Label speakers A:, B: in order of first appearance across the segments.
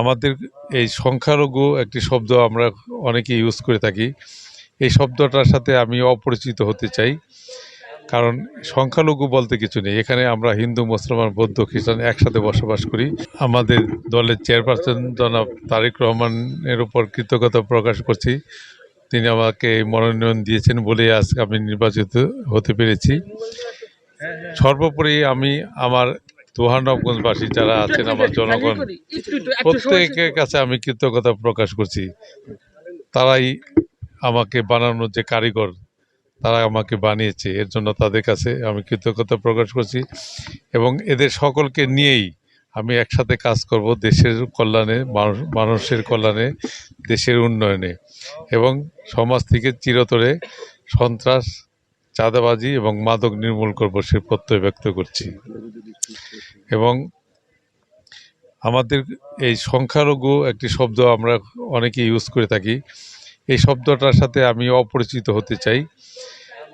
A: আমাদের এই সংখ্যালঘু একটি শব্দ আমরা অনেকে ইউজ করে থাকি। এই শব্দটার সাথে আমি অপরিচিত হতে চাই, কারণ সংখ্যালঘু বলতে কিছু নেই। এখানে আমরা হিন্দু, মুসলমান, বৌদ্ধ, খ্রিস্টান একসাথে বসবাস করি। আমাদের দলের চেয়ারপারসন জনাব তারেক রহমানের উপর কৃতজ্ঞতা প্রকাশ করছি। তিনি আমাকে মনোনয়ন দিয়েছেন বলে আজকে আমি নির্বাচিত হতে পেরেছি। সর্বোপরি আমি আমার দোহানগঞ্জবাসী যারা আছেন, আমার জনগণ, প্রত্যেকের কাছে আমি কৃতজ্ঞতা প্রকাশ করছি। তারাই আমাকে বানানোর যে কারিগর, তারা আমাকে বানিয়েছে, এর জন্য তাদের কাছে আমি কৃতজ্ঞতা প্রকাশ করছি। এবং এদের সকলকে নিয়েই আমি একসাথে কাজ করব দেশের কল্যাণে, মানুষের কল্যাণে, দেশের উন্নয়নে, এবং সমাজ থেকে চিরতরে সন্ত্রাস, চাঁদাবাজি এবং মাদক নির্মূল করব সে প্রত্যয় ব্যক্ত করছি। এবং আমাদের এই সংখ্যালঘু একটি শব্দ আমরা অনেকে ইউজ করে থাকি। এই শব্দটার সাথে আমি অপরিচিত হতে চাই,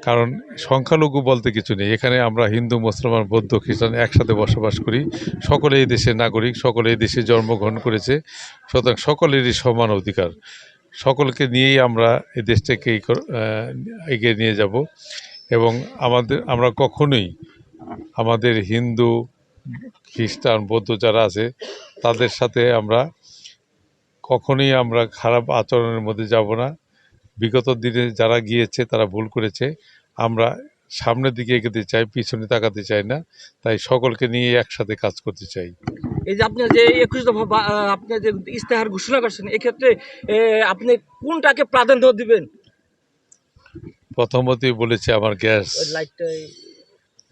A: কারণ সংখ্যালঘু বলতে কিছু নেই। এখানে আমরা হিন্দু, মুসলমান, বৌদ্ধ, খ্রিস্টান একসাথে বসবাস করি। সকলে এই দেশের নাগরিক, সকলে এই দেশে জন্মগ্রহণ করেছে, সুতরাং সকলেরই সমান অধিকার। সকলকে নিয়েই আমরা এই দেশটাকে এগিয়ে নিয়ে যাব। এবং আমরা কখনোই আমাদের হিন্দু, খ্রিস্টান, বৌদ্ধ যারা আছে তাদের সাথে আমরা কখনোই খারাপ আচরণের মধ্যে যাব না। বিগত দিনে যারা গিয়েছে তারা ভুল করেছে, আমরা সামনের দিকে এগোতে চাই, পিছনে তাকাতে চাই না। তাই সকলকে নিয়ে একসাথে কাজ করতে চাই।
B: এই যে আপনি যে 21 দফা আপনি যে ইস্তেহার ঘোষণা করছেন, এক্ষেত্রে আপনি কোনটাকে প্রাধান্য দিবেন?
A: প্রথমতই বলেছি আমার গ্যাস,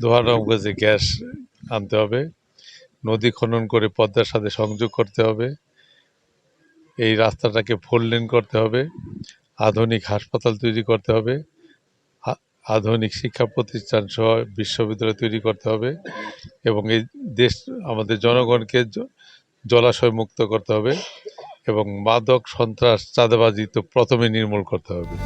A: দোহানগঞ্জে গ্যাস আনতে হবে, নদী খনন করে পদ্মার সাথে সংযোগ করতে হবে, এই রাস্তাটাকে 4 লেন করতে হবে, আধুনিক হাসপাতাল তৈরি করতে হবে, আধুনিক শিক্ষা প্রতিষ্ঠান সহ বিশ্ববিদ্যালয় তৈরি করতে হবে, এবং এই দেশ আমাদের জনগণকে জলাশয় মুক্ত করতে হবে, এবং মাদক, সন্ত্রাস, চাঁদাবাজি তো প্রথমে নির্মূল করতে হবে।